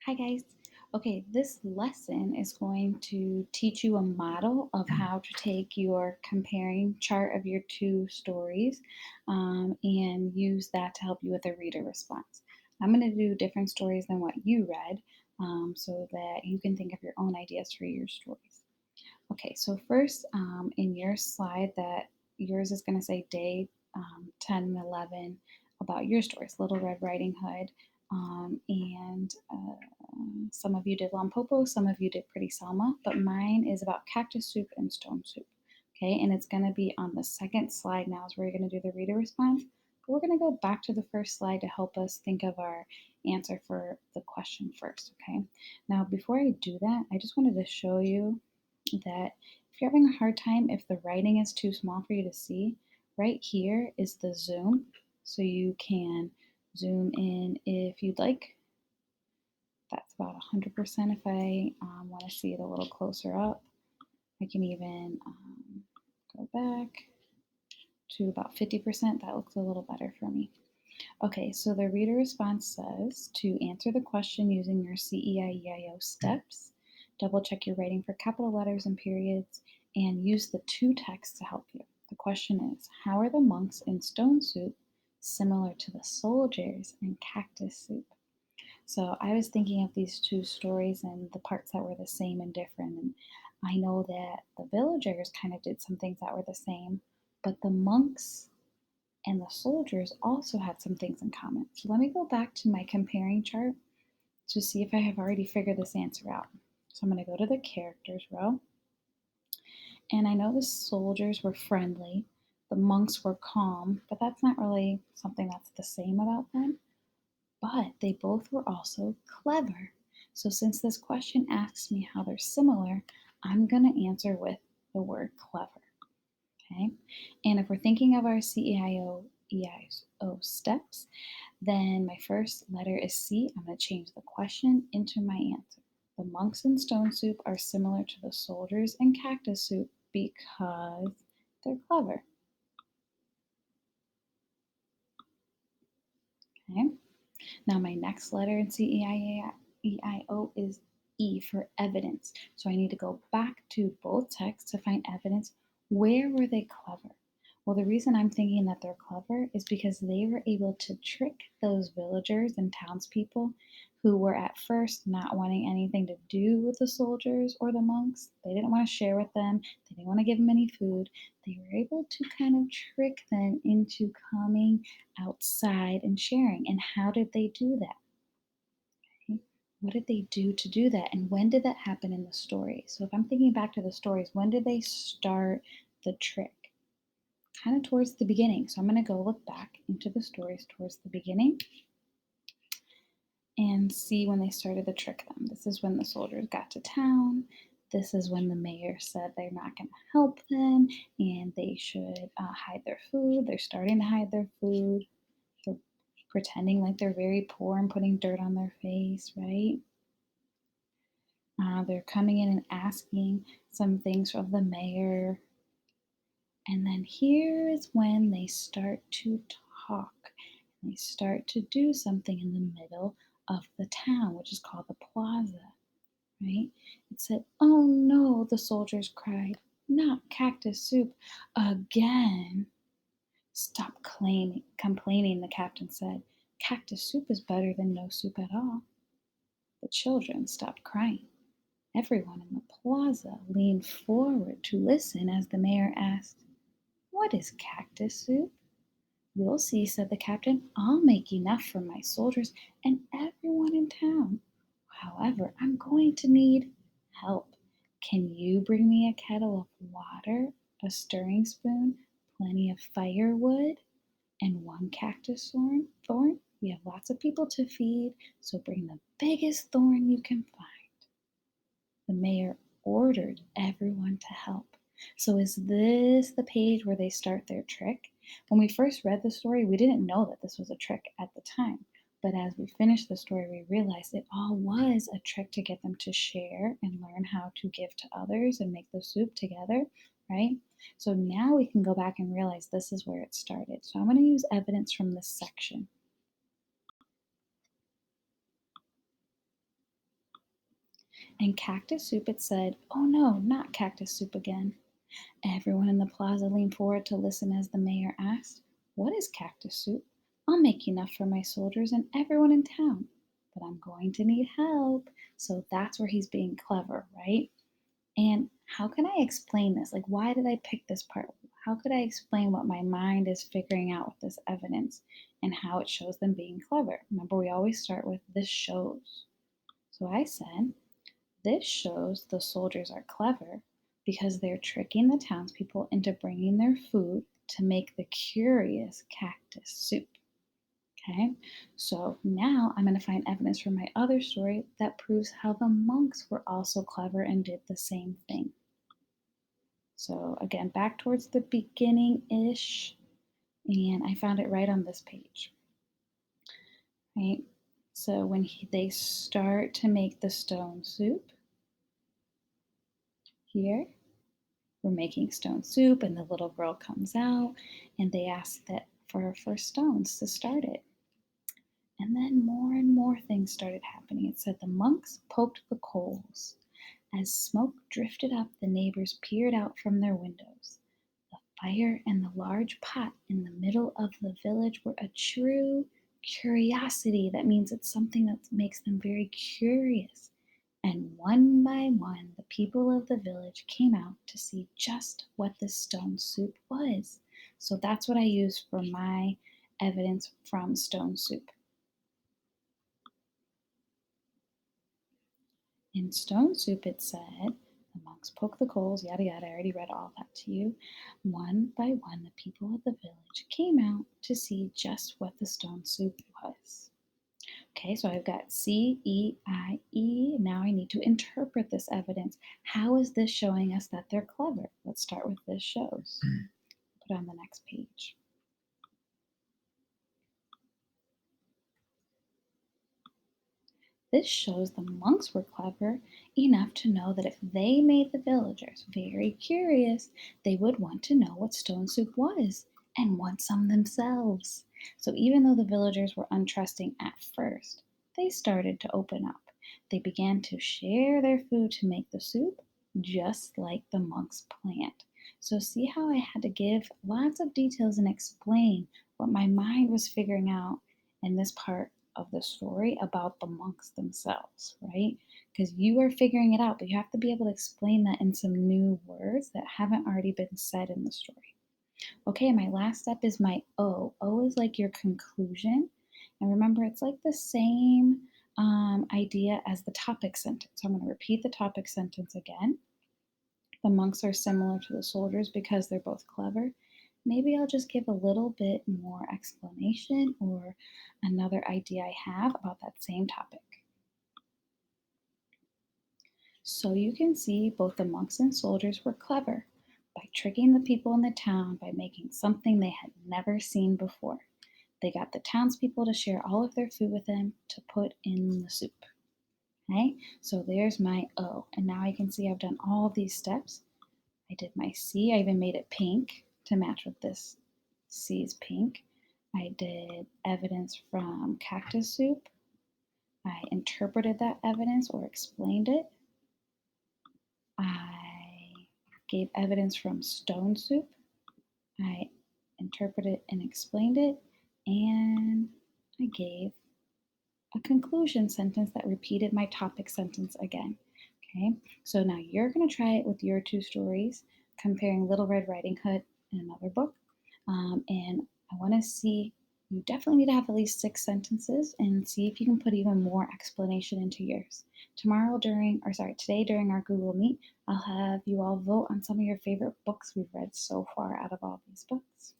Hi guys. Okay, this lesson is going to teach you a model of how to take your comparing chart of your two stories and use that to help you with a reader response. I'm going to do different stories than what you read so that you can think of your own ideas for your stories. Okay, so first in your slide that yours is going to say day 10 and 11 about your stories, Little Red Riding Hood, and some of you did Lampopo, some of you did Pretty Selma, but mine is about cactus soup and stone soup. Okay, and it's going to be on the second slide now is where you're going to do the reader response. But we're going to go back to the first slide to help us think of our answer for the question first. Okay, now before I do that, I just wanted to show you that if you're having a hard time, if the writing is too small for you to see, right here is the zoom. So you can zoom in if you'd like. That's about 100% if I want to see it a little closer up. I can even go back to about 50%. That looks a little better for me. Okay, so the reader response says to answer the question using your CEIEIO steps, double check your writing for capital letters and periods, and use the two texts to help you. The question is, how are the monks in Stone Soup similar to the soldiers in Cactus Soup? So I was thinking of these two stories and the parts that were the same and different. And I know that the villagers kind of did some things that were the same, but the monks and the soldiers also had some things in common. So let me go back to my comparing chart to see if I have already figured this answer out. So I'm going to go to the characters row. And I know the soldiers were friendly, the monks were calm, but that's not really something that's the same about them. But they both were also clever. So since this question asks me how they're similar, I'm going to answer with the word clever. Okay. And if we're thinking of our CEIO steps, then my first letter is C. I'm going to change the question into my answer. The monks in Stone Soup are similar to the soldiers in Cactus Soup because they're clever. Okay. Now my next letter in CEIO is E for evidence. So I need to go back to both texts to find evidence. Where were they clever? Well, the reason I'm thinking that they're clever is because they were able to trick those villagers and townspeople who were at first not wanting anything to do with the soldiers or the monks. They didn't want to share with them, they didn't want to give them any food. They were able to kind of trick them into coming outside and sharing. And how did they do that? Okay. What did they do to do that? And when did that happen in the story? So if I'm thinking back to the stories, when did they start the trick? Kind of towards the beginning. So I'm going to go look back into the stories towards the beginning and see when they started to trick them. This is when the soldiers got to town. This is when the mayor said they're not going to help them and they should hide their food. They're starting to hide their food. They're pretending like they're very poor and putting dirt on their face, right? They're coming in and asking some things of the mayor. And then here is when they start to talk. They start to do something in the middle of the town, which is called the plaza, right? It said, "Oh no," the soldiers cried, "not cactus soup again." "Stop complaining," the captain said. "Cactus soup is better than no soup at all." The children stopped crying. Everyone in the plaza leaned forward to listen as the mayor asked, "What is cactus soup?" "You'll see," said the captain. "I'll make enough for my soldiers and everyone in town. However, I'm going to need help. Can you bring me a kettle of water, a stirring spoon, plenty of firewood, and one cactus thorn? We have lots of people to feed, so bring the biggest thorn you can find." The mayor ordered everyone to help. So, is this the page where they start their trick? When we first read the story, we didn't know that this was a trick at the time. But as we finished the story, we realized it all was a trick to get them to share and learn how to give to others and make the soup together, right? So now we can go back and realize this is where it started. So I'm going to use evidence from this section. And Cactus Soup, it said, "Oh no, not Cactus Soup again." Everyone in the plaza leaned forward to listen as the mayor asked, "What is Cactus Soup? I'll make enough for my soldiers and everyone in town, but I'm going to need help." So that's where he's being clever, right? And how can I explain this? Like, why did I pick this part? How could I explain what my mind is figuring out with this evidence and how it shows them being clever? Remember, we always start with "this shows." So I said, this shows the soldiers are clever because they're tricking the townspeople into bringing their food to make the curious cactus soup. Okay, so now I'm going to find evidence from my other story that proves how the monks were also clever and did the same thing. So, again, back towards the beginning ish, and I found it right on this page. Right, so when they start to make the stone soup here, we're making stone soup, and the little girl comes out, and they ask that for stones to start it. And then more and more things started happening. It said the monks poked the coals. As smoke drifted up, the neighbors peered out from their windows. The fire and the large pot in the middle of the village were a true curiosity. That means it's something that makes them very curious. And one by one, the people of the village came out to see just what this stone soup was. So that's what I use for my evidence from stone soup. In stone soup, it said, the monks poked the coals, yada yada. I already read all that to you. One by one, the people of the village came out to see just what the stone soup was. Okay, so I've got C, E, I, E. Now I need to interpret this evidence. How is this showing us that they're clever? Let's start with this shows. Put on the next page. This shows the monks were clever enough to know that if they made the villagers very curious, they would want to know what stone soup was and want some themselves. So even though the villagers were untrusting at first, they started to open up. They began to share their food to make the soup, just like the monks planned. So see how I had to give lots of details and explain what my mind was figuring out in this part of the story about the monks themselves, right? Because you are figuring it out, but you have to be able to explain that in some new words that haven't already been said in the story. Okay, my last step is my O. O is like your conclusion. And remember, it's like the same idea as the topic sentence. So I'm going to repeat the topic sentence again. The monks are similar to the soldiers because they're both clever. Maybe I'll just give a little bit more explanation or another idea I have about that same topic. So you can see both the monks and soldiers were clever by tricking the people in the town by making something they had never seen before. They got the townspeople to share all of their food with them to put in the soup. Okay, so there's my O. And now I can see I've done all of these steps. I did my C. I even made it pink to match with this C's pink. I did evidence from cactus soup. I interpreted that evidence or explained it. I gave evidence from stone soup. I interpreted and explained it. And I gave a conclusion sentence that repeated my topic sentence again. Okay, so now you're going to try it with your two stories, comparing Little Red Riding Hood and another book. And I want to see, you definitely need to have at least 6 sentences and see if you can put even more explanation into yours. Today during our Google Meet, I'll have you all vote on some of your favorite books we've read so far out of all these books.